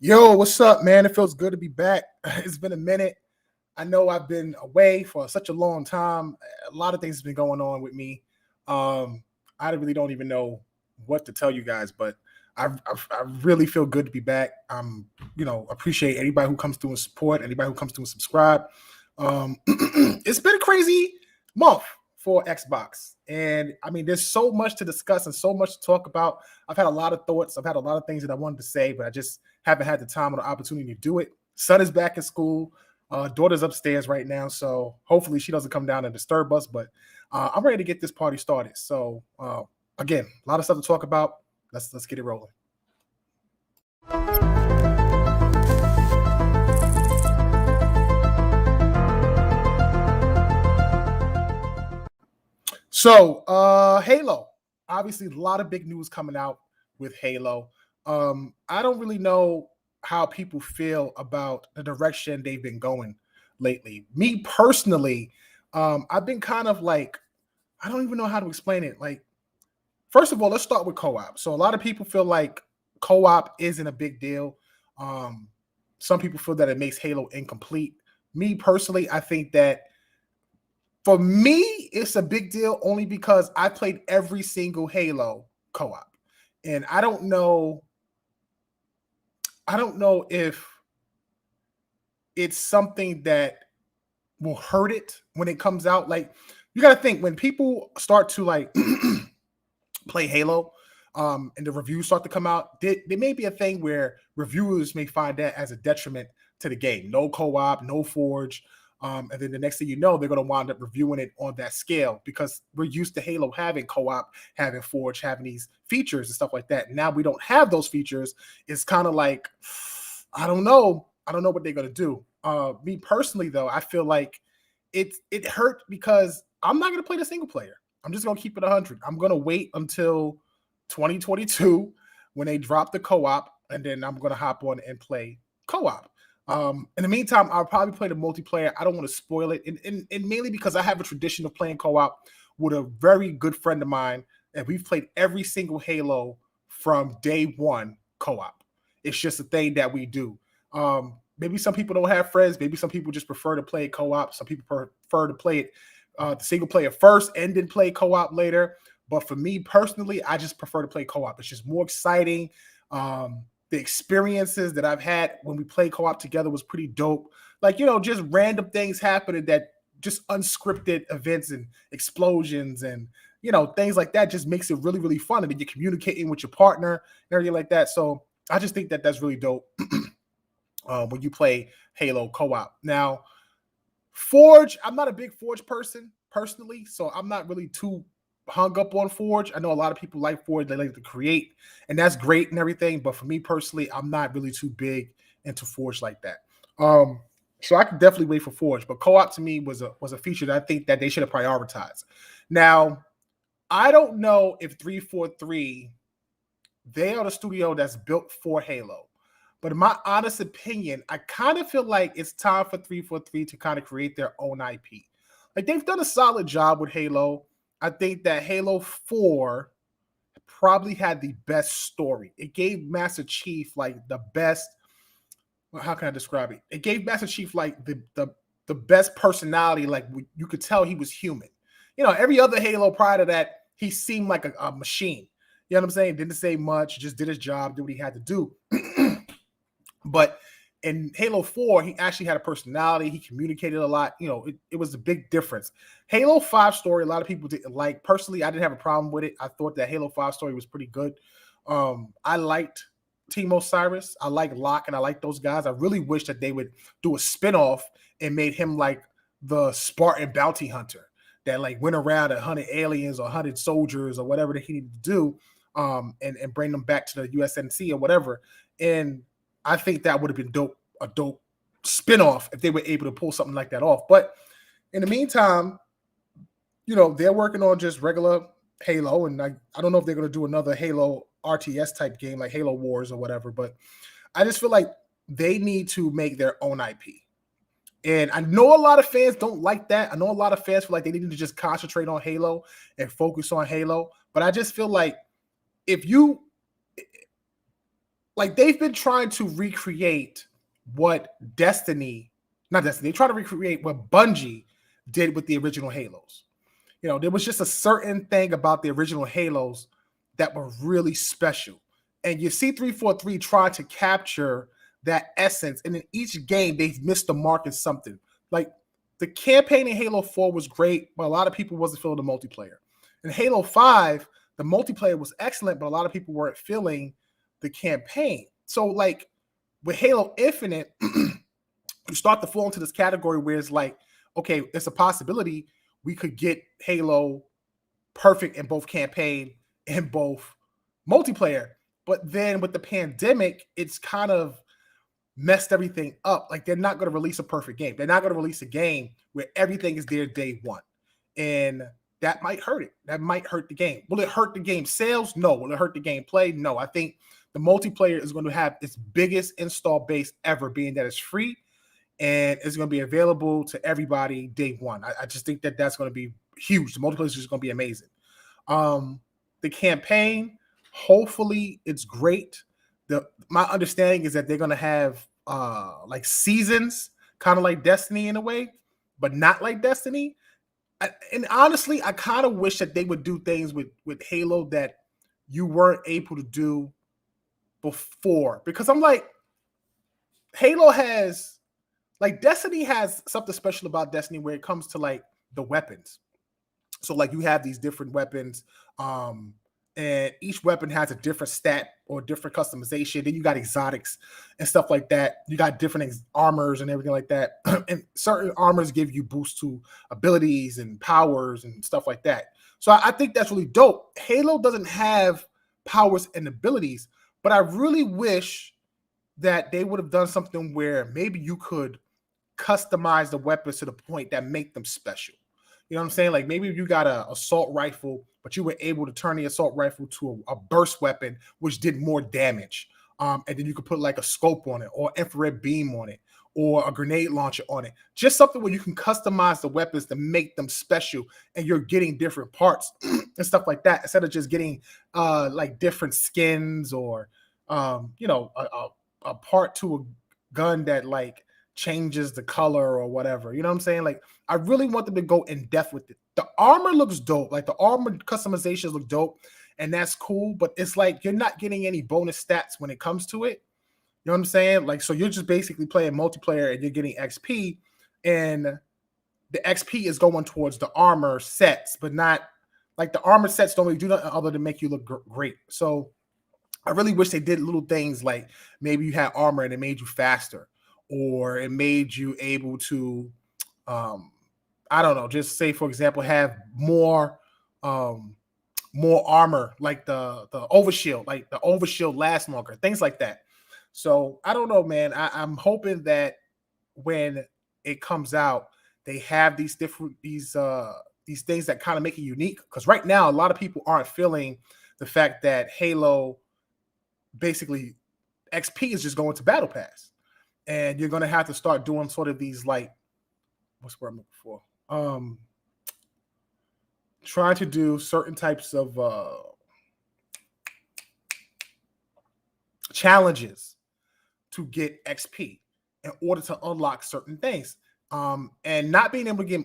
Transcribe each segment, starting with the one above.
Yo, what's up, man? It feels good to be back. It's been a minute. I know I've been away for such a long time. A lot of things have been going on with me. Um, I really don't even know what to tell you guys, but I really feel good to be back. Appreciate anybody who comes through and support, anybody who comes through and subscribe. It's been a crazy month for Xbox, and I mean, there's so much to discuss and so much to talk about. I've had a lot of thoughts. I've had a lot of things that I wanted to say, but I just haven't had the time or the opportunity to do it. Son is back in school. Daughter's upstairs right now, so hopefully she doesn't come down and disturb us. But I'm ready to get this party started. So again, a lot of stuff to talk about. Let's get it rolling. So Halo, obviously a lot of big news coming out with Halo. I don't really know how people feel about the direction they've been going lately. Me personally, I've been kind of like, I don't even know how to explain it. Like, first of all, let's start with co-op. So a lot of people feel like co-op isn't a big deal. Um, some people feel that it makes Halo incomplete. Me personally, I think that for me, it's a big deal only because I played every single Halo co-op. And I don't know if it's something that will hurt it when it comes out. Like, you got to think, when people start to like play Halo, and the reviews start to come out, there may be a thing where reviewers may find that as a detriment to the game. No co-op, no Forge. And then the next thing you know, they're going to wind up reviewing it on that scale because we're used to Halo having co-op, having Forge, having these features and stuff like that. Now we don't have those features. It's kind of like, I don't know. I don't know what they're going to do. Me personally, though, I feel like it hurt because I'm not going to play the single player. I'm just going to keep it 100. I'm going to wait until 2022 when they drop the co-op, and then I'm going to hop on and play co-op. In the meantime, I'll probably play the multiplayer. I don't want to spoil it, and mainly because I have a tradition of playing co-op with a very good friend of mine, and we've played every single Halo from day one co-op. It's just a thing that we do. Maybe some people don't have friends. Maybe some people just prefer to play co-op. Some people prefer to play it the single player first and then play co-op later. But for me personally, I just prefer to play co-op. It's just more exciting. The experiences that I've had when we play co-op together was pretty dope. Like, just random things happening, that just unscripted events and explosions and, things like that just makes it really, really fun. And then you're communicating with your partner and everything like that. So I just think that that's really dope when you play Halo co-op. Now, Forge, I'm not a big Forge person personally, so I'm not really too hung up on Forge. I know a lot of people like Forge, they like to create, and that's great and everything, but for me personally, I'm not really too big into Forge like that. So I could definitely wait for Forge, but co-op to me was a feature that I think that they should have prioritized. Now, I don't know if 343, they are the studio that's built for Halo. But in my honest opinion, I kind of feel like it's time for 343 to kind of create their own IP. Like, they've done a solid job with Halo. I think that Halo 4 probably had the best story. It gave Master Chief like the best. Well, how can I describe it? It gave Master Chief like the best personality. Like, you could tell he was human. Every other Halo prior to that, he seemed like a machine. You know what I'm saying? Didn't say much, just did his job, did what he had to do. But in Halo 4, he actually had a personality. He communicated a lot. It was a big difference. Halo 5 story, a lot of people didn't like. Personally, I didn't have a problem with it. I thought that Halo 5 story was pretty good. I liked Team Osiris. I like Locke, and I like those guys. I really wish that they would do a spinoff and made him like the Spartan bounty hunter that like went around and hunted aliens or hunted soldiers or whatever that he needed to do, and bring them back to the USNC or whatever. And I think that would have been a dope spinoff if they were able to pull something like that off. But in the meantime, they're working on just regular Halo, and I don't know if they're going to do another Halo RTS type game like Halo Wars or whatever, but I just feel like they need to make their own IP. And I know a lot of fans don't like that. I know a lot of fans feel like they need to just concentrate on Halo and focus on Halo, but I just feel like if you like they've been trying to recreate what not Destiny, they try to recreate what Bungie did with the original Halos. There was just a certain thing about the original Halos that were really special. And you see 343 try to capture that essence. And in each game, they've missed the mark in something. Like the campaign in Halo 4 was great, but a lot of people wasn't feeling the multiplayer. In Halo 5, the multiplayer was excellent, but a lot of people weren't feeling the campaign. So like with Halo Infinite, you start to fall into this category where it's like, okay, it's a possibility we could get Halo perfect in both campaign and both multiplayer. But then with the pandemic, it's kind of messed everything up. Like they're not going to release a perfect game. They're not going to release a game where everything is there day one. And that might hurt it. That might hurt the game. Will it hurt the game sales? No. Will it hurt the gameplay? No. I think the multiplayer is going to have its biggest install base ever, being that it's free and it's going to be available to everybody day one. I just think that that's going to be huge. The multiplayer is just going to be amazing. The campaign, hopefully it's great. My understanding is that they're going to have like seasons, kind of like Destiny in a way, but not like Destiny. And honestly, I kind of wish that they would do things with Halo that you weren't able to do before, because I'm like, Halo has, like, Destiny has something special about Destiny where it comes to like the weapons. So like you have these different weapons, and each weapon has a different stat or different customization. Then you got exotics and stuff like that. You got different armors and everything like that. And certain armors give you boosts to abilities and powers and stuff like that. So I think that's really dope. Halo doesn't have powers and abilities, but I really wish that they would have done something where maybe you could customize the weapons to the point that make them special. You know what I'm saying? Like maybe if you got an assault rifle, but you were able to turn the assault rifle to a burst weapon, which did more damage. And then you could put like a scope on it or infrared beam on it or a grenade launcher on it. Just something where you can customize the weapons to make them special and you're getting different parts and stuff like that, instead of just getting like different skins or, a part to a gun that like changes the color or whatever. You know what I'm saying? Like, I really want them to go in depth with it. The armor looks dope. Like the armor customizations look dope, and that's cool. But it's like you're not getting any bonus stats when it comes to it. You know what I'm saying? Like, so you're just basically playing multiplayer and you're getting XP, and the XP is going towards the armor sets, but not like the armor sets don't really do nothing other than make you look great. So I really wish they did little things like maybe you had armor and it made you faster, or it made you able to, I don't know, just say for example, have more armor, like the overshield, like the overshield lasts longer, things like that. So I don't know, man. I'm hoping that when it comes out, they have these different these things that kind of make it unique. Because right now, a lot of people aren't feeling the fact that Halo basically XP is just going to Battle Pass, and you're going to have to start doing sort of these like, what's the word I'm looking for? Trying to do certain types of challenges to get XP in order to unlock certain things. And not being able to get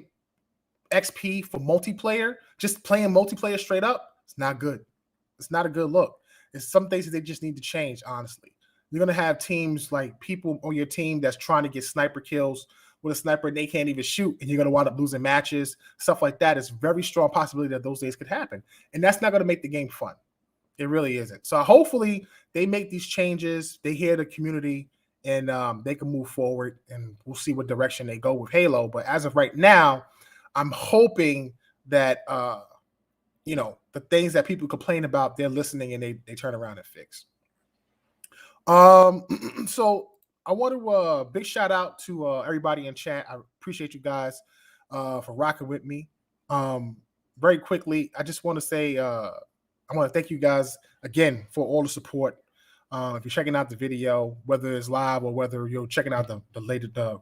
XP for multiplayer, just playing multiplayer straight up, it's not good. It's not a good look. It's some things that they just need to change, honestly. You're going to have teams like people on your team that's trying to get sniper kills with a sniper and they can't even shoot, and you're going to wind up losing matches, stuff like that. It's a very strong possibility that those days could happen. And that's not going to make the game fun. It really isn't. So hopefully they make these changes, they hear the community, and they can move forward, and we'll see what direction they go with Halo. But as of right now, I'm hoping that, the things that people complain about, they're listening and they turn around and fix. So I want to big shout out to everybody in chat. I appreciate you guys for rocking with me. Very quickly, I just want to say I want to thank you guys again for all the support. If you're checking out the video, whether it's live or whether you're checking out the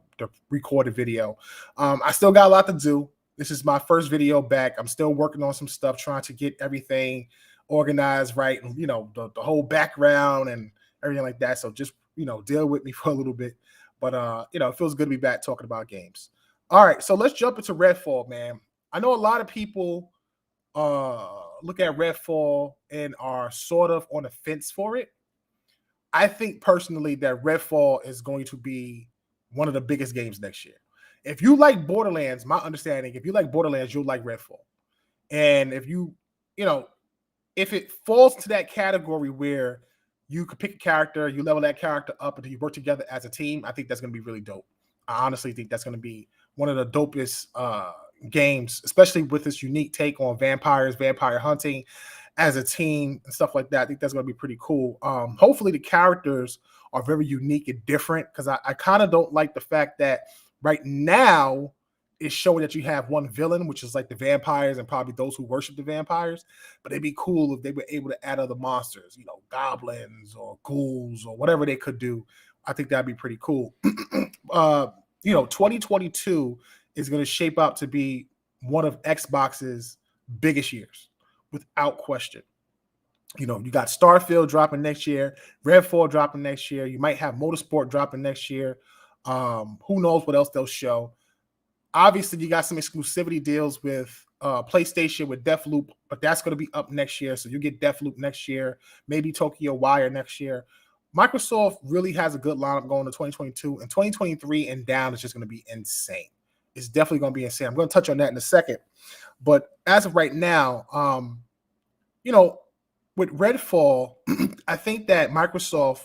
recorded video, I still got a lot to do. This is my first video back. I'm still working on some stuff, trying to get everything organized right, and the whole background and everything like that. So just, deal with me for a little bit. But it feels good to be back talking about games. All right, so let's jump into Redfall, man. I know a lot of people look at Redfall and are sort of on the fence for it. I think personally that Redfall is going to be one of the biggest games next year. If you like Borderlands, my understanding, if you like Borderlands, you'll like Redfall. And if if it falls to that category where you could pick a character, you level that character up until you work together as a team, I think that's going to be really dope. I honestly think that's going to be one of the dopest games, especially with this unique take on vampires, vampire hunting as a team and stuff like that. I think that's going to be pretty cool. Hopefully the characters are very unique and different, because I kind of don't like the fact that right now it's showing that you have one villain, which is like the vampires and probably those who worship the vampires. But it'd be cool if they were able to add other monsters, goblins or ghouls or whatever they could do. I think that'd be pretty cool. 2022 is going to shape out to be one of Xbox's biggest years, without question. You got Starfield dropping next year, Redfall dropping next year. You might have Motorsport dropping next year. Who knows what else they'll show? Obviously, you got some exclusivity deals with PlayStation with Deathloop, but that's going to be up next year. So you get Deathloop next year, maybe Tokyo Wire next year. Microsoft really has a good lineup going to 2022, and 2023 and down is just going to be insane. It's definitely going to be insane. I'm going to touch on that in a second. But as of right now, with Redfall, I think that Microsoft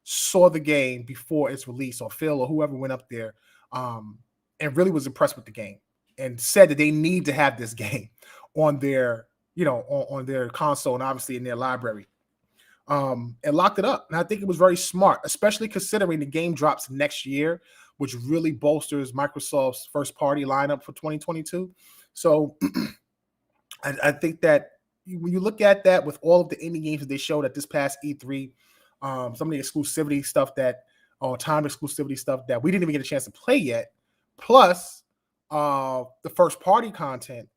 saw the game before its release, or Phil or whoever went up there, and really was impressed with the game and said that they need to have this game on their, on their console and obviously in their library. And locked it up. And I think it was very smart, especially considering the game drops next year, which really bolsters Microsoft's first party lineup for 2022. So I think that when you look at that with all of the indie games that they showed at this past E3, some of the exclusivity stuff time exclusivity stuff that we didn't even get a chance to play yet, plus the first party content,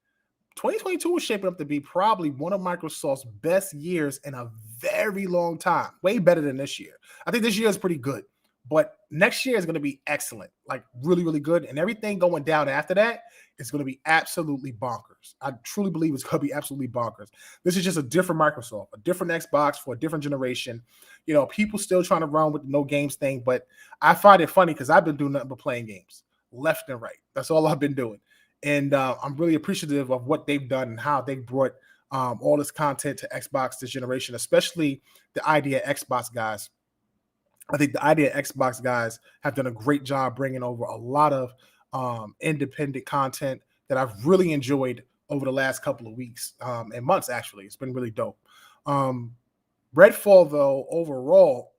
2022 is shaping up to be probably one of Microsoft's best years in a very long time. Way better than this year. I think this year is pretty good, but next year is going to be excellent, like really, really good. And everything going down after that is going to be absolutely bonkers. I truly believe it's going to be absolutely bonkers. This is just a different Microsoft, a different Xbox for a different generation. People still trying to run with the no games thing, but I find it funny because I've been doing nothing but playing games left and right. That's all I've been doing. And I'm really appreciative of what they've done and how they brought all this content to Xbox this generation, especially the Idea Xbox guys. I think the Idea Xbox guys have done a great job bringing over a lot of independent content that I've really enjoyed over the last couple of weeks and months, actually. It's been really dope. Redfall, though, overall,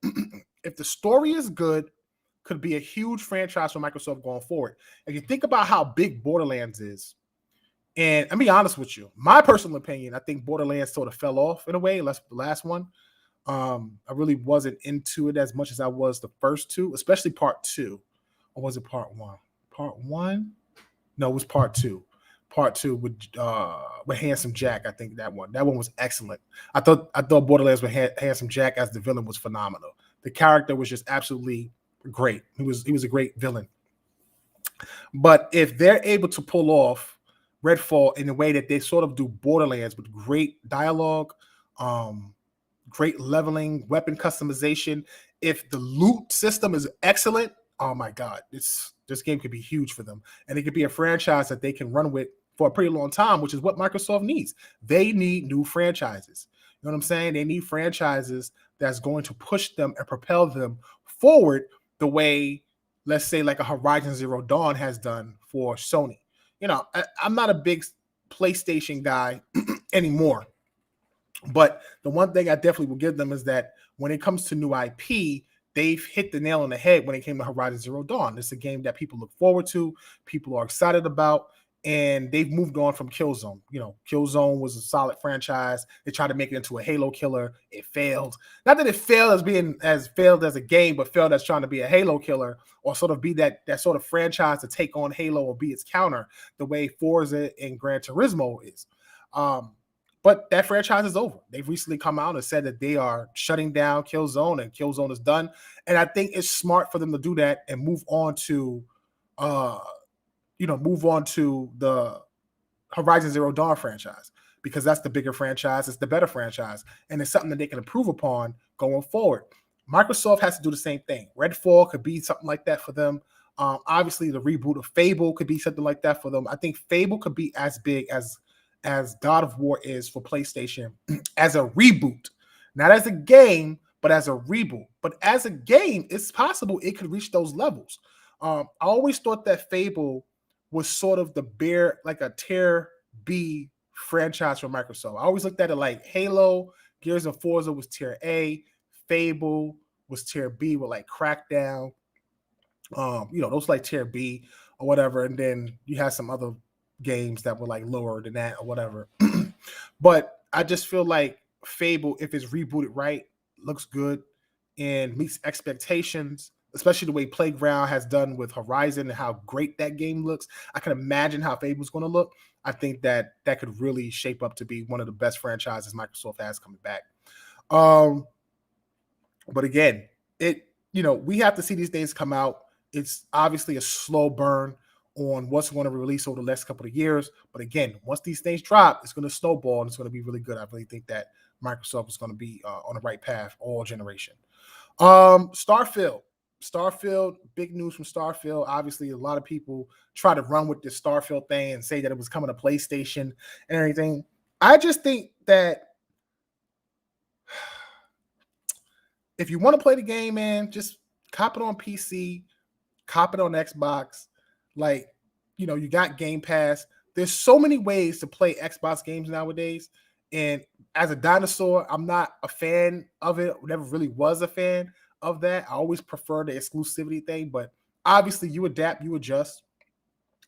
if the story is good, could be a huge franchise for Microsoft going forward. If you think about how big Borderlands is, and I'll be honest with you, my personal opinion, I think Borderlands sort of fell off in a way. That's the last one. I really wasn't into it as much as I was the first two, especially part two. Or was it part one? Part one? No, it was part two. Part two with Handsome Jack. I think that one was excellent. I thought Borderlands with Handsome Jack as the villain was phenomenal. The character was just absolutely great. He was a great villain. But if they're able to pull off Redfall in the way that they sort of do Borderlands with great dialogue, great leveling, weapon customization, if the loot system is excellent, oh my God, this game could be huge for them. And it could be a franchise that they can run with for a pretty long time, which is what Microsoft needs. They need new franchises. You know what I'm saying? They need franchises that's going to push them and propel them forward the way, let's say, like a Horizon Zero Dawn has done for Sony. I'm not a big PlayStation guy anymore, but the one thing I definitely will give them is that when it comes to new IP, they've hit the nail on the head when it came to Horizon Zero Dawn. It's a game that people look forward to, people are excited about, and they've moved on from Killzone. Killzone was a solid franchise. They tried to make it into a Halo killer. It failed. Not that it failed as a game, but failed as trying to be a Halo killer, or sort of be that sort of franchise to take on Halo or be its counter, the way Forza and Gran Turismo is. But that franchise is over. They've recently come out and said that they are shutting down Killzone and Killzone is done. And I think it's smart for them to do that and move on to, move on to the Horizon Zero Dawn franchise, because that's the bigger franchise, it's the better franchise, and it's something that they can improve upon going forward. Microsoft has to do the same thing. Redfall could be something like that for them. Obviously, the reboot of Fable could be something like that for them. I think Fable could be as big as God of War is for PlayStation as a reboot, not as a game, but as a reboot. But as a game, it's possible it could reach those levels. I always thought that Fable was sort of the bare, like a tier B franchise for Microsoft. I always looked at it like Halo, Gears of Forza was tier A, Fable was tier B with like Crackdown, those like tier B or whatever. And then you had some other games that were like lower than that or whatever. But I just feel like Fable, if it's rebooted right, looks good and meets expectations, especially the way Playground has done with Horizon and how great that game looks. I can imagine how Fable's going to look. I think that could really shape up to be one of the best franchises Microsoft has coming back. But again, we have to see these things come out. It's obviously a slow burn on what's going to release over the next couple of years. But again, once these things drop, it's going to snowball and it's going to be really good. I really think that Microsoft is going to be on the right path all generation. Starfield, big news from Starfield. Obviously, a lot of people try to run with this Starfield thing and say that it was coming to PlayStation and everything. I just think that if you want to play the game, man, just cop it on PC, cop it on Xbox. Like, you got Game Pass. There's so many ways to play Xbox games nowadays. And as a dinosaur, I'm not a fan of it. Never really was a fan of that. I always prefer the exclusivity thing, but obviously you adapt, you adjust.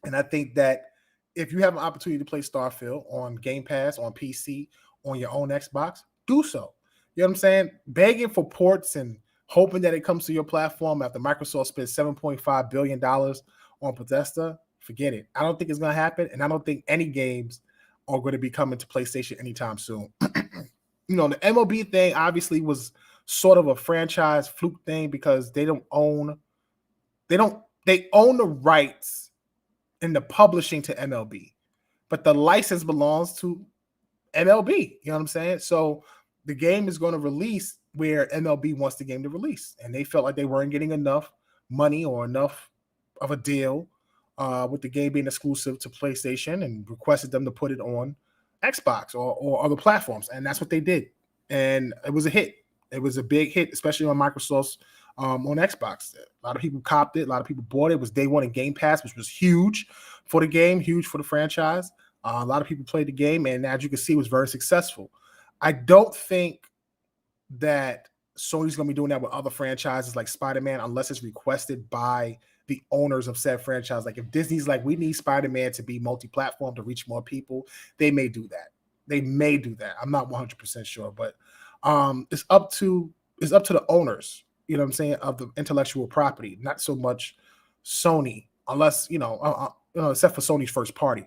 And I think that if you have an opportunity to play Starfield on Game Pass, on PC, on your own Xbox, do so. You know what I'm saying? Begging for ports and hoping that it comes to your platform after Microsoft spent $7.5 billion on Bethesda, forget it. I don't think it's going to happen, and I don't think any games are going to be coming to PlayStation anytime soon. The MLB thing obviously was sort of a franchise fluke thing because they own the rights and the publishing to MLB, but the license belongs to MLB. You know what I'm saying? So the game is going to release where MLB wants the game to release, and they felt like they weren't getting enough money or enough of a deal with the game being exclusive to PlayStation, and requested them to put it on Xbox or other platforms, and that's what they did. And it was a hit. It was a big hit, especially on Microsoft's on Xbox. A lot of people copped it. A lot of people bought it. It was day one in Game Pass, which was huge for the game, huge for the franchise. A lot of people played the game, and as you can see, it was very successful. I don't think that Sony's going to be doing that with other franchises like Spider-Man unless it's requested by the owners of said franchise. Like if Disney's like, we need Spider-Man to be multi-platform to reach more people, they may do that. I'm not 100% sure, but it's up to the owners, you know what I'm saying, of the intellectual property, not so much Sony, unless, except for Sony's first party.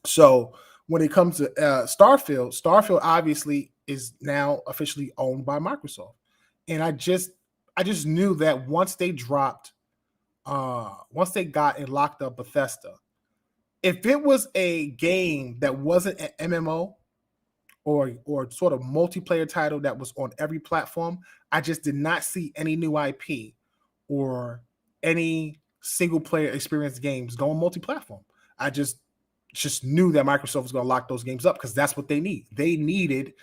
So when it comes to Starfield obviously is now officially owned by Microsoft. And I just knew that once they got and locked up Bethesda, if it was a game that wasn't an MMO or sort of multiplayer title that was on every platform, I just did not see any new IP or any single player experience games going multi-platform. I just knew that Microsoft was going to lock those games up because that's what they need. They needed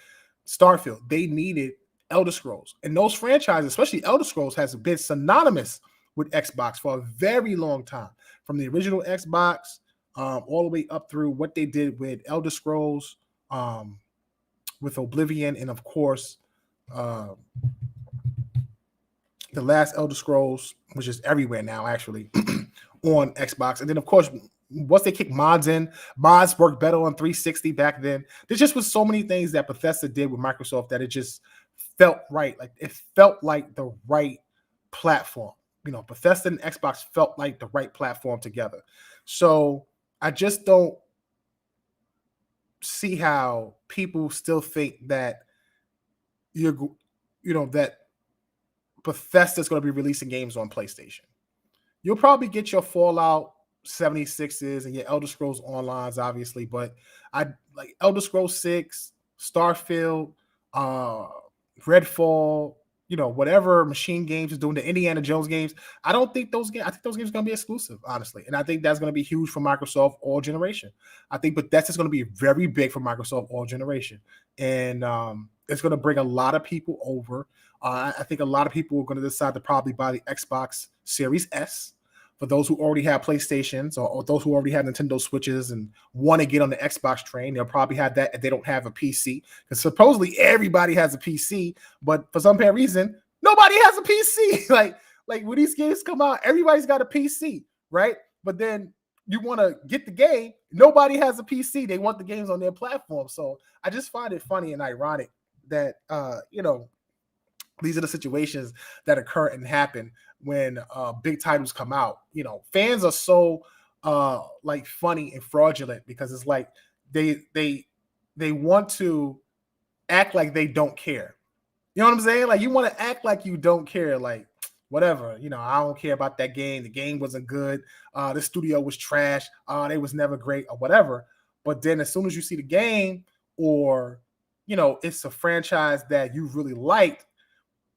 Starfield. They needed Elder Scrolls. And those franchises, especially Elder Scrolls, has been synonymous with Xbox for a very long time. From the original Xbox all the way up through what they did with Elder Scrolls, with Oblivion, and of course, the last Elder Scrolls, which is everywhere now, actually, on Xbox. And then, of course, once they kicked mods in, mods worked better on 360 back then. There just was so many things that Bethesda did with Microsoft that it just felt right. Like it felt like the right platform. Bethesda and Xbox felt like the right platform together. So I just don't see how people still think that you're, that Bethesda's going to be releasing games on PlayStation. You'll probably get your Fallout 76s and your Elder Scrolls Onlines, obviously, but I like Elder Scrolls 6, Starfield, uh, Redfall, whatever Machine Games is doing, the Indiana Jones games. I don't think those games, I think those games are going to be exclusive, honestly. And I think that's going to be huge for Microsoft all generation. I think Bethesda's going to be very big for Microsoft all generation. And it's going to bring a lot of people over. I think a lot of people are going to decide to probably buy the Xbox Series S. For those who already have PlayStations or those who already have Nintendo Switches and want to get on the Xbox train, they'll probably have that if they don't have a PC. Because supposedly everybody has a PC, but for some apparent reason, nobody has a PC. like when these games come out, everybody's got a PC, right? But then you want to get the game, nobody has a PC. They want the games on their platform. So I just find it funny and ironic that these are the situations that occur and happen when big titles come out. Fans are so funny and fraudulent because it's like they want to act like they don't care. You know what I'm saying? Like you want to act like you don't care, like whatever. I don't care about that game. The game wasn't good. The studio was trash. They was never great or whatever. But then as soon as you see the game or it's a franchise that you really liked,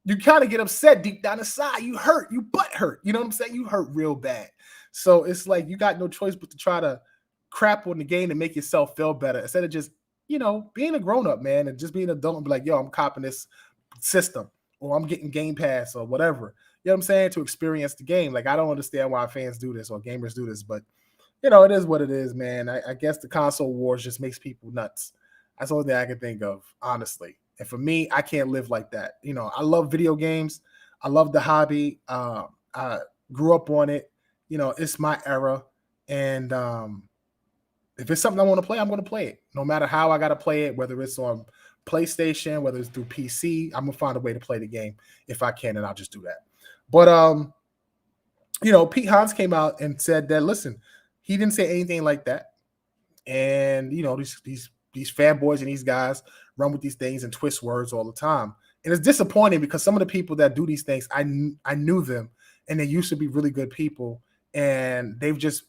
you kind of get upset deep down inside. You hurt, you butt hurt. You know what I'm saying? You hurt real bad. So it's like you got no choice but to try to crap on the game to make yourself feel better instead of just, being a grown up, man, and just being an adult and be like, yo, I'm copping this system or I'm getting Game Pass or whatever. You know what I'm saying? To experience the game. Like, I don't understand why fans do this or gamers do this, but it is what it is, man. I guess the console wars just makes people nuts. That's the only thing I can think of, honestly. And for me, I can't live like that. I love video games. I love the hobby. I grew up on it. It's my era. And if it's something I want to play, I'm going to play it. No matter how I got to play it, whether it's on PlayStation, whether it's through PC, I'm going to find a way to play the game if I can, and I'll just do that. But, Pete Hans came out and said that, listen, he didn't say anything like that. And, these fanboys and these guys run with these things and twist words all the time. And it's disappointing because some of the people that do these things, I knew them and they used to be really good people. And they've just,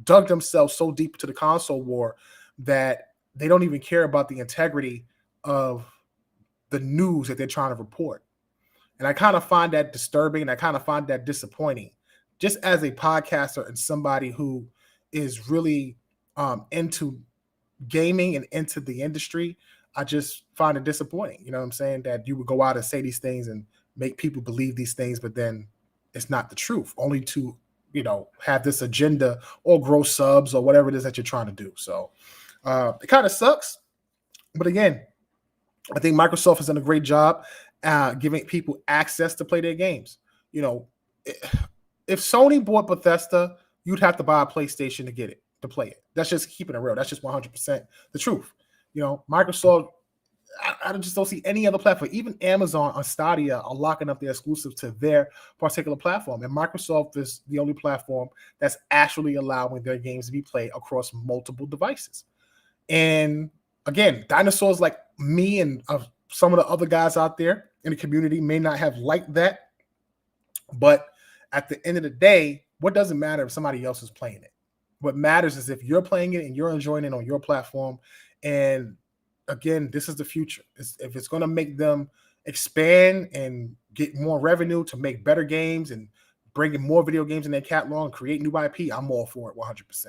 dug themselves so deep into the console war that they don't even care about the integrity of the news that they're trying to report. And I kind of find that disturbing and I kind of find that disappointing. Just as a podcaster and somebody who is really into gaming and into the industry, I just find it disappointing. You know what I'm saying? That you would go out and say these things and make people believe these things, but then it's not the truth, only to, have this agenda or grow subs or whatever it is that you're trying to do. So it kind of sucks. But again, I think Microsoft has done a great job giving people access to play their games. If Sony bought Bethesda, you'd have to buy a PlayStation to get it, to play it. That's just keeping it real. That's just 100% the truth. Microsoft, I just don't see any other platform. Even Amazon or Stadia are locking up their exclusive to their particular platform. And Microsoft is the only platform that's actually allowing their games to be played across multiple devices. And again, dinosaurs like me and some of the other guys out there in the community may not have liked that. But at the end of the day, what does it matter if somebody else is playing it? What matters is if you're playing it and you're enjoying it on your platform. And again, this is the future. If it's going to make them expand and get more revenue to make better games and bring in more video games in their catalog and create new IP, I'm all for it 100%.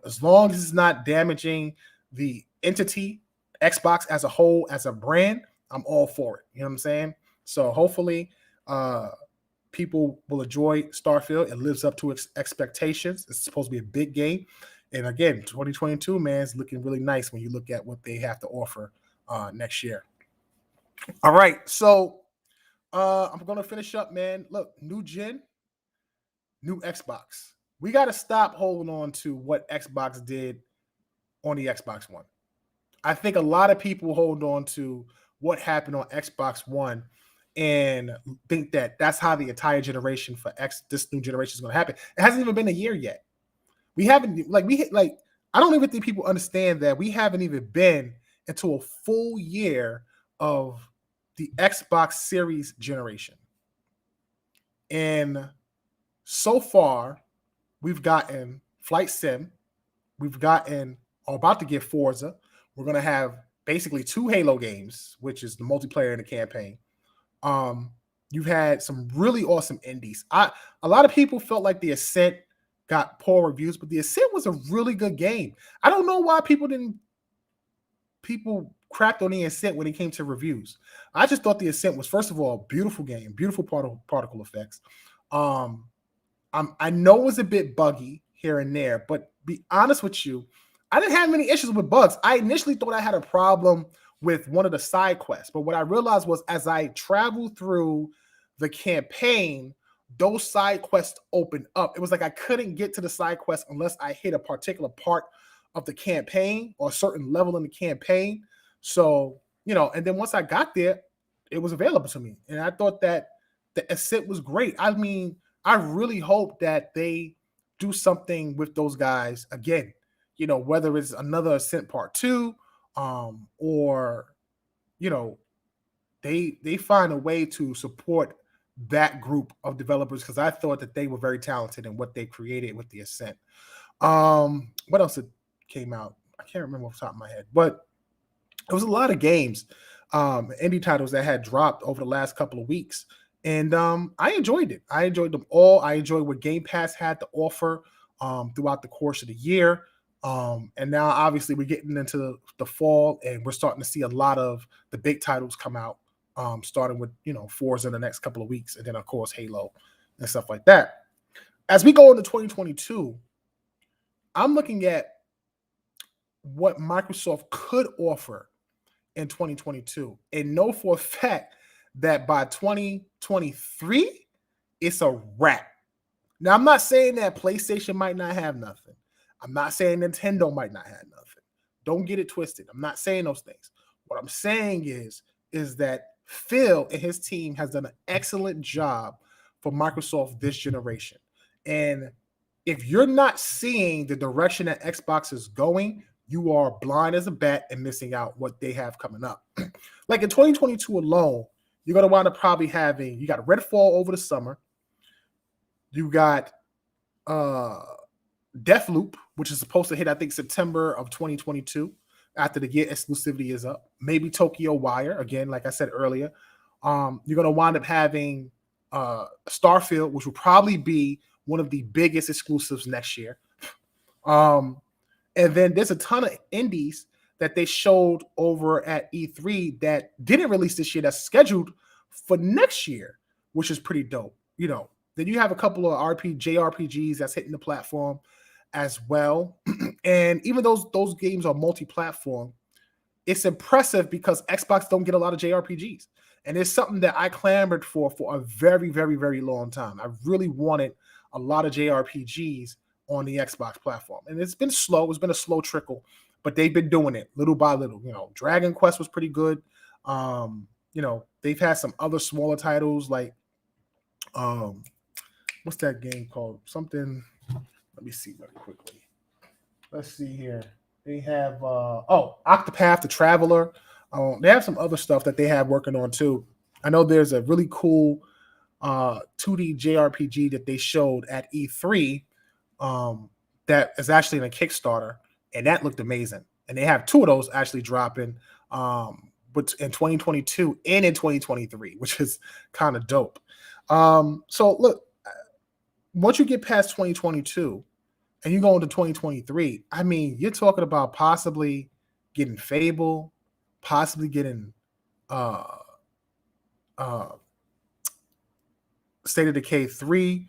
As long as it's not damaging the entity, Xbox as a whole, as a brand, I'm all for it. You know what I'm saying? So hopefully people will enjoy Starfield. It lives up to its expectations. It's supposed to be a big game. And again, 2022, man, is looking really nice when you look at what they have to offer next year. All right. So I'm going to finish up, man. Look, new gen, new Xbox. We got to stop holding on to what Xbox did on the Xbox One. I think a lot of people hold on to what happened on Xbox One and think that that's how the entire generation for this new generation is going to happen. It hasn't even been a year yet. We haven't I don't even think people understand that we haven't even been into a full year of the Xbox Series generation. And so far, we've gotten Flight Sim, we've gotten, about to get Forza. We're going to have basically 2 Halo games, which is the multiplayer and the campaign. You've had some really awesome indies. A lot of people felt like the Ascent got poor reviews, but the Ascent was a really good game. I don't know why people crapped on the Ascent when it came to reviews. I just thought the Ascent was, first of all, a beautiful game, beautiful particle effects. I know it was a bit buggy here and there, but be honest with you, I didn't have many issues with bugs. I initially thought I had a problem with one of the side quests, but what I realized was as I traveled through the campaign, those side quests opened up. It was like I couldn't get to the side quest unless I hit a particular part of the campaign or a certain level in the campaign. So, and then once I got there, it was available to me. And I thought that the Ascent was great. I mean, I really hope that they do something with those guys again, whether it's another Ascent Part 2, or, they find a way to support that group of developers, because I thought that they were very talented in what they created with the Ascent. What else came out? I can't remember off the top of my head, but it was a lot of games, indie titles that had dropped over the last couple of weeks. And I enjoyed it. I enjoyed them all. I enjoyed what Game Pass had to offer throughout the course of the year. And now, obviously, we're getting into the fall, and we're starting to see a lot of the big titles come out, starting with, Forza in the next couple of weeks, and then, of course, Halo and stuff like that. As we go into 2022, I'm looking at what Microsoft could offer in 2022, and know for a fact that by 2023, it's a wrap. Now, I'm not saying that PlayStation might not have nothing. I'm not saying Nintendo might not have nothing. Don't get it twisted. I'm not saying those things. What I'm saying is that Phil and his team has done an excellent job for Microsoft this generation. And if you're not seeing the direction that Xbox is going, you are blind as a bat and missing out what they have coming up. Like in 2022 alone, you're going to wind up probably having, you got Redfall over the summer. You got Deathloop, which is supposed to hit, I think, September of 2022 after the year exclusivity is up. Maybe Tokyo Wire, again, like I said earlier. You're going to wind up having Starfield, which will probably be one of the biggest exclusives next year. And then there's a ton of indies that they showed over at E3 that didn't release this year, that's scheduled for next year, which is pretty dope. Then you have a couple of JRPGs that's hitting the platform as well. And even those games are multi-platform, it's impressive because Xbox don't get a lot of JRPGs. And it's something that I clamored for a very, very, very long time. I really wanted a lot of JRPGs on the Xbox platform. And it's been slow. It's been a slow trickle, but they've been doing it little by little. Dragon Quest was pretty good. They've had some other smaller titles like, what's that game called? Something, let me see very quickly. Let's see here. They have, Octopath the Traveler. They have some other stuff that they have working on too. I know there's a really cool 2D JRPG that they showed at E3 that is actually in a Kickstarter, and that looked amazing. And they have 2 of those actually dropping but in 2022 and in 2023, which is kind of dope. So look, once you get past 2022 and you go into 2023, I mean, you're talking about possibly getting Fable, possibly getting State of Decay 3.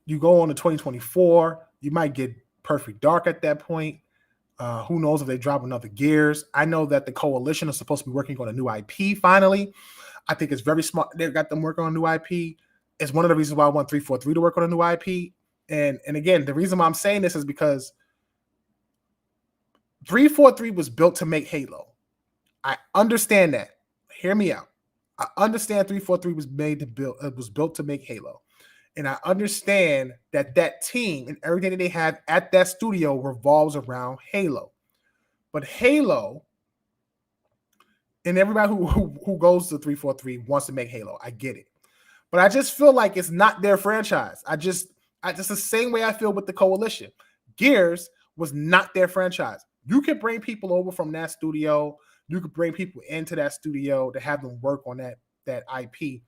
You go on to 2024, you might get Perfect Dark at that point. Who knows if they drop another Gears. I know that the Coalition is supposed to be working on a new IP finally. I think it's very smart. They've got them working on a new IP. It's one of the reasons why I want 343 to work on a new IP. And again, the reason why I'm saying this is because 343 was built to make Halo. I understand that. Hear me out. I understand 343 was built to make Halo. And I understand that that team and everything that they have at that studio revolves around Halo. But Halo, and everybody who goes to 343 wants to make Halo. I get it. But I just feel like it's not their franchise. I just the same way I feel with the Coalition. Gears was not their franchise. You could bring people over from that studio. You could bring people into that studio to have them work on that IP,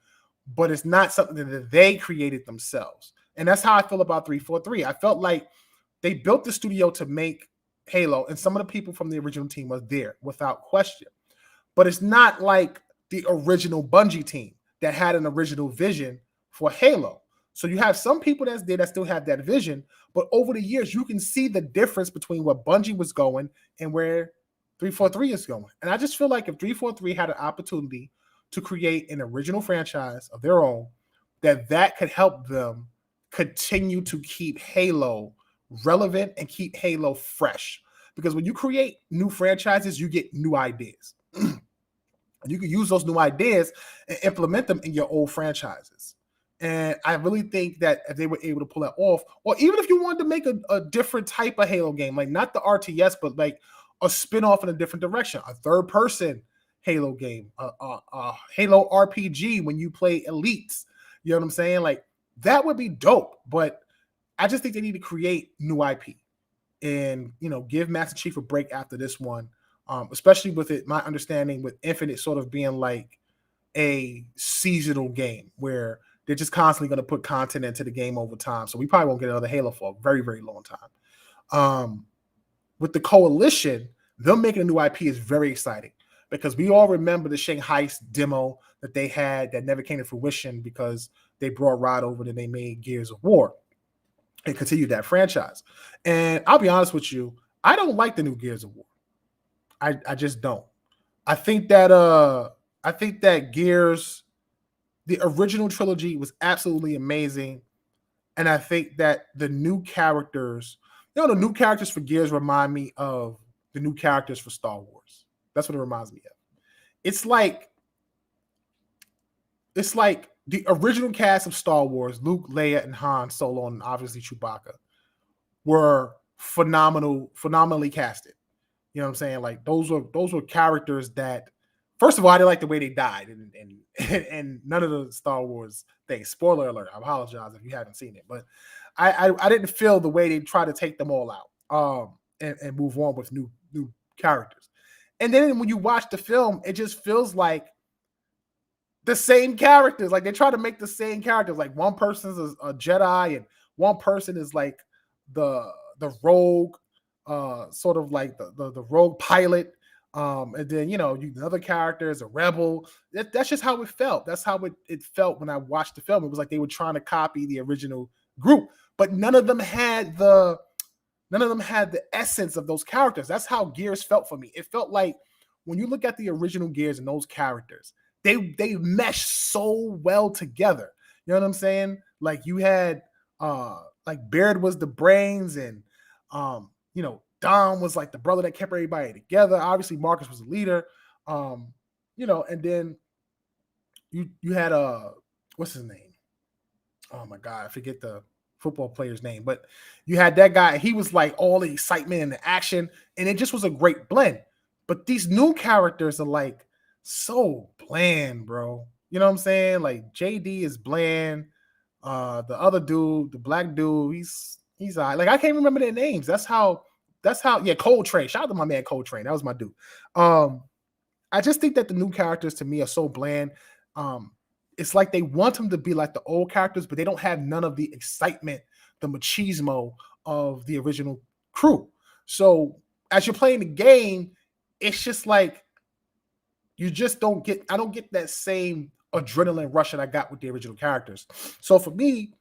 but it's not something that they created themselves. And that's how I feel about 343. I felt like they built the studio to make Halo, and some of the people from the original team was there without question. But it's not like the original Bungie team that had an original vision for Halo. So you have some people that's there that still have that vision, but over the years, you can see the difference between what Bungie was going and where 343 is going. And I just feel like if 343 had an opportunity to create an original franchise of their own, that could help them continue to keep Halo relevant and keep Halo fresh. Because when you create new franchises, you get new ideas. You can use those new ideas and implement them in your old franchises. And I really think that if they were able to pull that off, or even if you wanted to make a different type of Halo game, like not the RTS, but like a spin-off in a different direction, a third-person Halo game, a Halo RPG when you play Elites, you know what I'm saying? Like that would be dope. But I just think they need to create new IP and, give Master Chief a break after this one. Especially with it, my understanding with Infinite sort of being like a seasonal game where they're just constantly going to put content into the game over time. So we probably won't get another Halo for a very, very long time. With the Coalition, them making a new IP is very exciting because we all remember the Shanghai demo that they had that never came to fruition because they brought Rod over and they made Gears of War and continued that franchise. And I'll be honest with you, I don't like the new Gears of War. I just don't. I think that Gears, the original trilogy was absolutely amazing. And I think that the new characters, the new characters for Gears remind me of the new characters for Star Wars. That's what it reminds me of. It's like the original cast of Star Wars, Luke, Leia, and Han Solo, and obviously Chewbacca, were phenomenally casted. You know what I'm saying? Like those were characters that, first of all, I didn't like the way they died, and none of the Star Wars things. Spoiler alert! I apologize if you haven't seen it, but I didn't feel the way they try to take them all out, and move on with new characters. And then when you watch the film, it just feels like the same characters. Like they try to make the same characters. Like one person is a Jedi, and one person is like the rogue. Sort of like the rogue pilot, and then the other character is a rebel. That's just how it felt. That's how it felt when I watched the film. It was like they were trying to copy the original group, but none of them had the essence of those characters. That's how Gears felt for me. It felt like when you look at the original Gears and those characters, they mesh so well together. You know what I'm saying? Like you had like Baird was the brains, and Dom was like the brother that kept everybody together. Obviously, Marcus was the leader. And then you had what's his name? Oh my God, I forget the football player's name, but you had that guy. He was like all the excitement and the action, and it just was a great blend. But these new characters are like so bland, bro. You know what I'm saying? Like JD is bland. The other dude, the black dude, he's like I can't remember their names. That's how Coltrane. Shout out to my man Coltrane. That was my dude. I just think that the new characters to me are so bland. It's like they want them to be like the old characters, but they don't have none of the excitement, the machismo of the original crew. So as you're playing the game, it's just like you just don't get. I don't get that same adrenaline rush that I got with the original characters. So for me,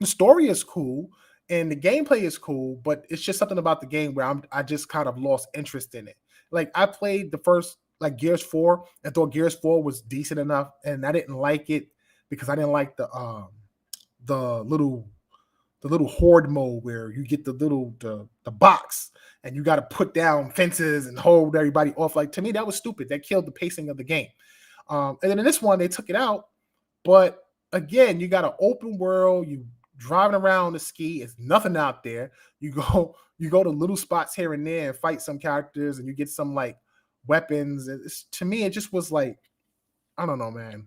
the story is cool and the gameplay is cool, but it's just something about the game where I just kind of lost interest in it. Like I played the first like Gears 4 and thought Gears 4 was decent enough, and I didn't like it because I didn't like the little horde mode where you get the box and you got to put down fences and hold everybody off. Like to me, that was stupid. That killed the pacing of the game. And then in this one, they took it out, but again, you got an open world. You driving around the ski. It's nothing out there. You go to little spots here and there and fight some characters, and you get some like weapons. To me, it just was like, I don't know, man.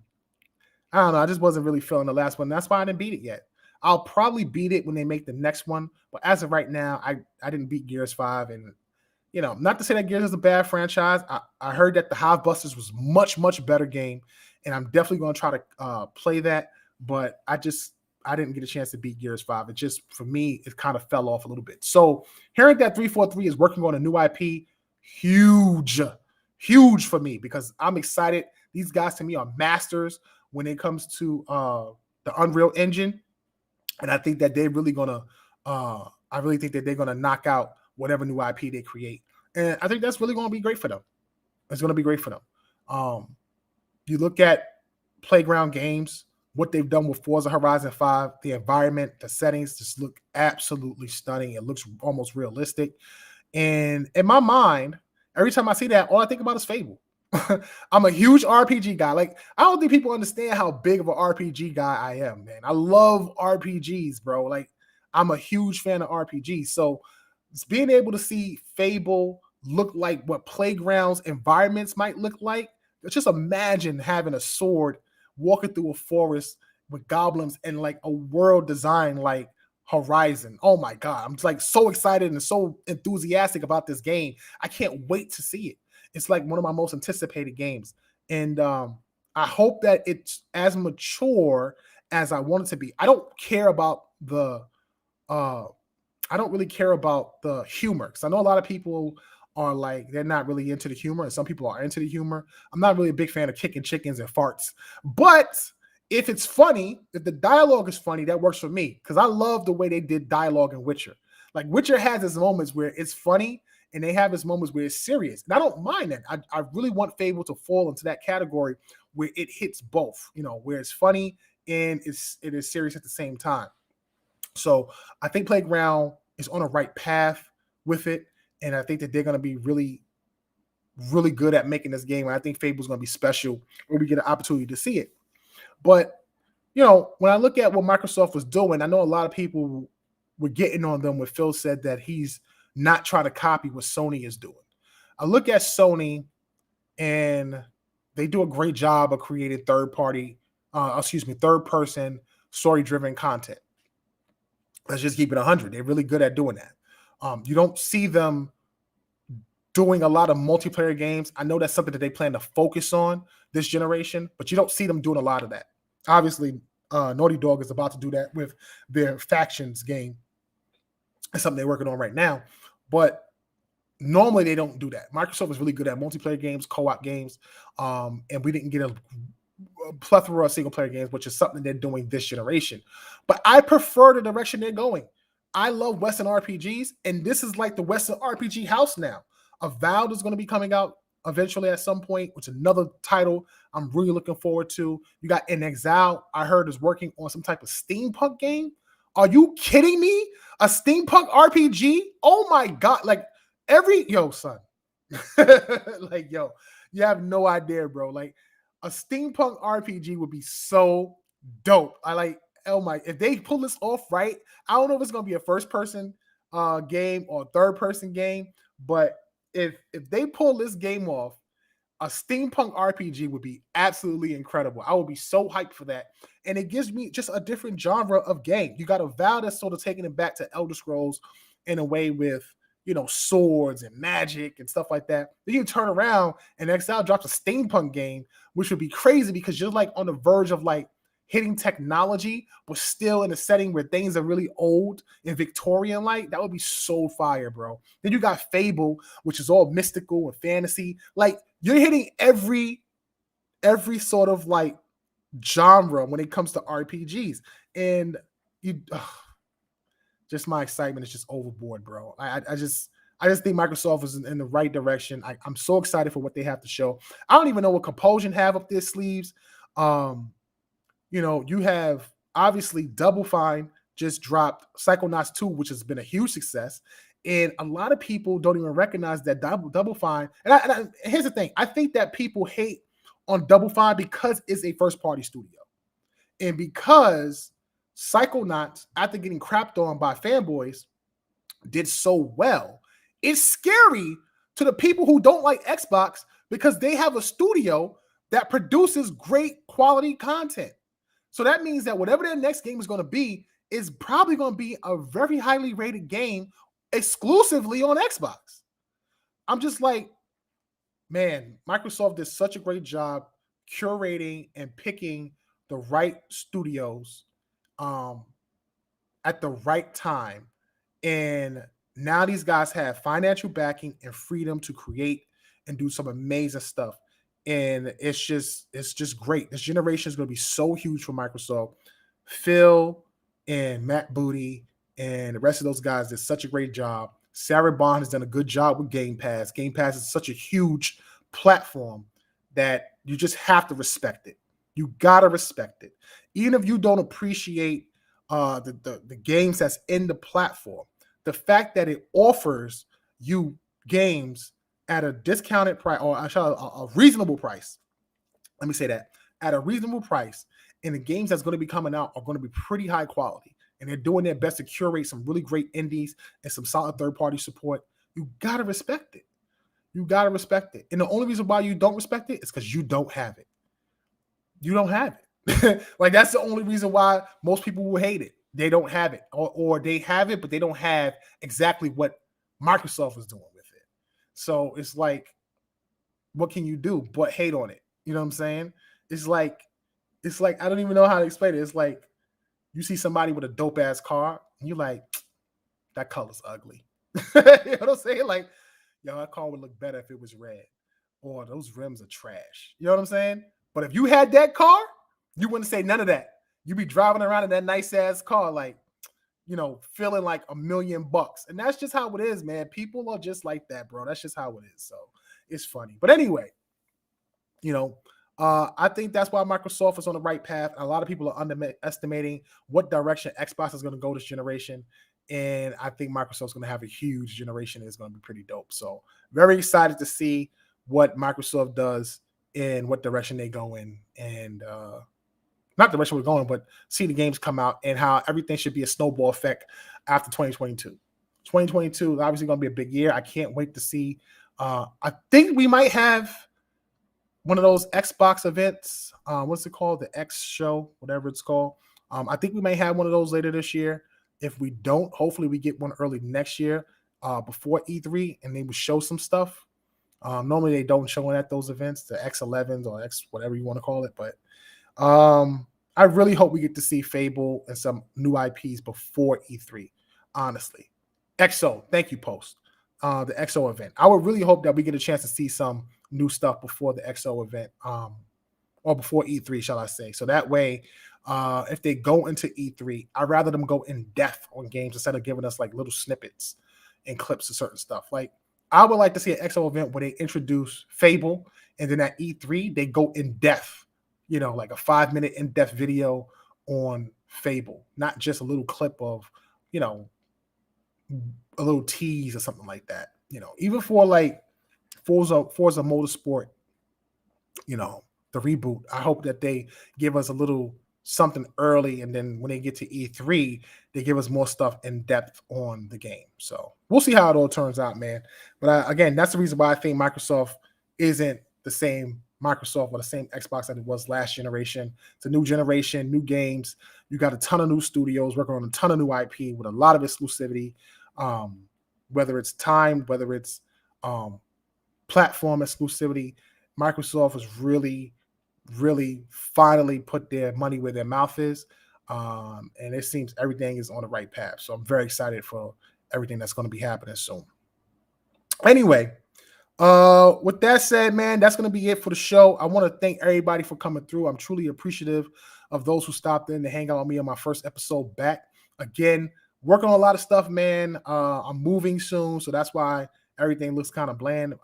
I don't know. I just wasn't really feeling the last one. That's why I didn't beat it yet. I'll probably beat it when they make the next one. But as of right now, I didn't beat Gears 5. And, not to say that Gears is a bad franchise. I heard that the Hive Busters was much, much better game. And I'm definitely going to try to play that. But I didn't get a chance to beat Gears 5. It just, for me, it kind of fell off a little bit. So hearing that 343 is working on a new IP, huge for me, because I'm excited. These guys to me are masters when it comes to the Unreal Engine. And I think that they're really gonna knock out whatever new IP they create. And I think that's really gonna be great for them. It's gonna be great for them. You look at Playground Games, what they've done with Forza Horizon 5, the environment, the settings just look absolutely stunning. It looks almost realistic. And in my mind, every time I see that, all I think about is Fable. I'm a huge RPG guy. Like, I don't think people understand how big of an RPG guy I am, man. I love RPGs, bro. Like, I'm a huge fan of RPGs. So being able to see Fable look like what Playground's environments might look like, just imagine having a sword walking through a forest with goblins and like a world design like Horizon. Oh my God. I'm just like so excited and so enthusiastic about this game. I can't wait to see it. It's like one of my most anticipated games. And I hope that it's as mature as I want it to be. I don't care about I don't really care about the humor, because I know a lot of people are like, they're not really into the humor, and some people are into the humor. I'm not really a big fan of kicking chickens and farts. But if it's funny, if the dialogue is funny, that works for me, because I love the way they did dialogue in Witcher. Like, Witcher has its moments where it's funny, and they have its moments where it's serious. And I don't mind that. I really want Fable to fall into that category where it hits both, where it's funny and it is serious at the same time. So I think Playground is on the right path with it. And I think that they're going to be really, really good at making this game. And I think Fable's going to be special when we get an opportunity to see it. But, when I look at what Microsoft was doing, I know a lot of people were getting on them when Phil said that he's not trying to copy what Sony is doing. I look at Sony, and they do a great job of creating third-person story-driven content. Let's just keep it 100. They're really good at doing that. You don't see them doing a lot of multiplayer games. I know that's something that they plan to focus on this generation, but you don't see them doing a lot of that. Obviously, Naughty Dog is about to do that with their Factions game. It's something they're working on right now. But normally they don't do that. Microsoft is really good at multiplayer games, co-op games, and we didn't get a plethora of single-player games, which is something they're doing this generation. But I prefer the direction they're going. I love Western RPGs, and this is like the Western RPG house now. Avowed is going to be coming out eventually at some point, which is another title I'm really looking forward to. You got In Exile, I heard, is working on some type of steampunk game. Are you kidding me? A steampunk RPG? Oh my God. Like, son. Like, you have no idea, bro. Like, a steampunk RPG would be so dope. If they pull this off right, I don't know if it's going to be a first-person game or a third-person game, but if they pull this game off, a steampunk RPG would be absolutely incredible. I would be so hyped for that. And it gives me just a different genre of game. You got Avowed that's sort of taking it back to Elder Scrolls in a way with, swords and magic and stuff like that. Then you turn around and Exile drops a steampunk game, which would be crazy because you're like on the verge of like hitting technology, but still in a setting where things are really old and Victorian like. That would be so fire, bro. Then you got Fable, which is all mystical and fantasy. Like, you're hitting every sort of like genre when it comes to RPGs. And just my excitement is just overboard, bro. I just think Microsoft is in the right direction. I'm so excited for what they have to show. I don't even know what Compulsion have up their sleeves. You have obviously Double Fine just dropped Psychonauts 2, which has been a huge success. And a lot of people don't even recognize that Double Fine. And here's the thing. I think that people hate on Double Fine because it's a first-party studio. And because Psychonauts, after getting crapped on by fanboys, did so well, it's scary to the people who don't like Xbox because they have a studio that produces great quality content. So that means that whatever their next game is going to be is probably going to be a very highly rated game exclusively on Xbox. I'm just like, man, Microsoft did such a great job curating and picking the right studios um, at the right time. And now these guys have financial backing and freedom to create and do some amazing stuff. And it's just great. This generation is going to be so huge for Microsoft. Phil and Matt Booty and the rest of those guys did such a great job. Sarah Bond has done a good job with Game Pass. Game Pass is such a huge platform that you just have to respect it. You gotta respect it, even if you don't appreciate the games that's in the platform. The fact that it offers you games at a discounted price, or a reasonable price. Let me say that, at a reasonable price, and the games that's going to be coming out are going to be pretty high quality, and they're doing their best to curate some really great indies and some solid third-party support. You gotta respect it. You gotta respect it. And the only reason why you don't respect it is because you don't have it. You don't have it. Like, that's the only reason why most people will hate it. They don't have it, or they have it, but they don't have exactly what Microsoft is doing with it. So it's like, what can you do but hate on it? You know what I'm saying? It's like I don't even know how to explain it. It's like you see somebody with a dope ass car, and you're like, that color's ugly. You know what I'm saying? Like, yo, that car would look better if it was red, or those rims are trash. You know what I'm saying? But if you had that car, you wouldn't say none of that. You'd be driving around in that nice ass car, like, you know, feeling like $1 million. And that's just how it is, man. People are just like that, bro. That's just how it is. So it's funny. But anyway, you know, I think that's why Microsoft is on the right path. A lot of people are underestimating what direction Xbox is going to go this generation. And I think Microsoft's going to have a huge generation. It's going to be pretty dope. So very excited to see what Microsoft does and what direction they go in. And not the direction we're going, but see the games come out and how everything should be a snowball effect after 2022. 2022 is obviously going to be a big year. I can't wait to see. I think we might have one of those Xbox events. What's it called? The X show, whatever it's called. I think we may have one of those later this year. If we don't, hopefully we get one early next year before E3, and they will show some stuff. Normally they don't show it at those events, the X11s or X whatever you want to call it. But I really hope we get to see Fable and some new IPs before E3, honestly. XO, thank you, Post. The XO event. I would really hope that we get a chance to see some new stuff before the XO event, or before E3, shall I say. So that way, if they go into E3, I'd rather them go in depth on games instead of giving us like little snippets and clips of certain stuff. Like, I would like to see an XO event where they introduce Fable, and then at E3, they go in depth, you know, like a 5-minute in-depth video on Fable, not just a little clip of, you know, a little tease or something like that. You know, even for like Forza Motorsport, you know, the reboot, I hope that they give us a little something early, and then when they get to E3, they give us more stuff in depth on the game. So we'll see how it all turns out, man. But again, that's the reason why I think Microsoft isn't the same Microsoft or the same Xbox that it was last generation. It's a new generation, new games. You got a ton of new studios working on a ton of new IP with a lot of exclusivity, whether it's time, whether it's platform exclusivity. Microsoft has really finally put their money where their mouth is. And it seems everything is on the right path. So I'm very excited for everything that's going to be happening soon. Anyway, with that said, man, that's going to be it for the show. I want to thank everybody for coming through. I'm truly appreciative of those who stopped in to hang out with me on my first episode back. Again, working on a lot of stuff, man. I'm moving soon, so that's why everything looks kind of bland.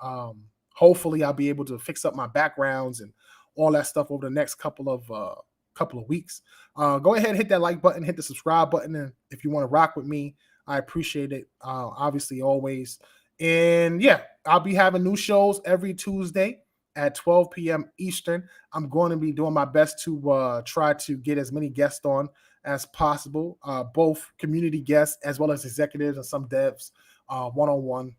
Hopefully I'll be able to fix up my backgrounds and all that stuff over the next couple of weeks. Go ahead and hit that like button, hit the subscribe button, and if you want to rock with me, I appreciate it. Obviously, always. And yeah, I'll be having new shows every Tuesday. at 12 p.m. Eastern. I'm going to be doing my best to try to get as many guests on as possible, both community guests as well as executives and some devs, one-on-one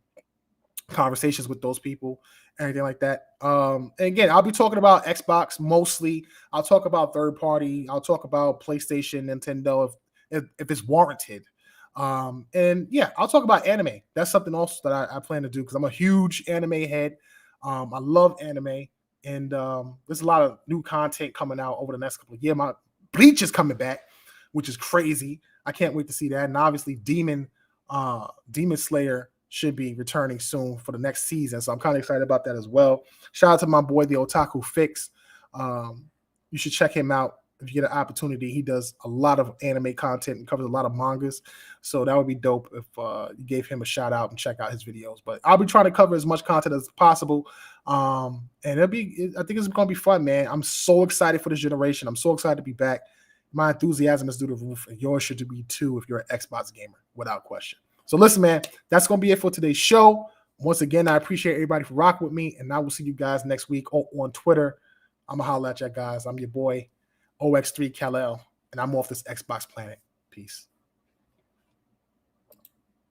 conversations with those people, anything like that. And again, I'll be talking about Xbox mostly. I'll talk about third party. I'll talk about PlayStation, Nintendo, if it's warranted. And yeah, I'll talk about anime. That's something else that I plan to do because I'm a huge anime head. I love anime, and there's a lot of new content coming out over the next couple of years. My Bleach is coming back, which is crazy. I can't wait to see that. And obviously, Demon Slayer should be returning soon for the next season. So I'm kind of excited about that as well. Shout out to my boy, the Otaku Fix. You should check him out if you get an opportunity. He does a lot of anime content and covers a lot of mangas. So that would be dope if you gave him a shout out and check out his videos. But I'll be trying to cover as much content as possible. And I think it's going to be fun, man. I'm so excited for this generation. I'm so excited to be back. My enthusiasm is through the roof, and yours should be too if you're an Xbox gamer, without question. So listen, man, that's going to be it for today's show. Once again, I appreciate everybody for rocking with me, and I will see you guys next week on Twitter. I'm going to holler at you guys. I'm your boy, OX3 Kal-El, and I'm off this Xbox planet. Peace.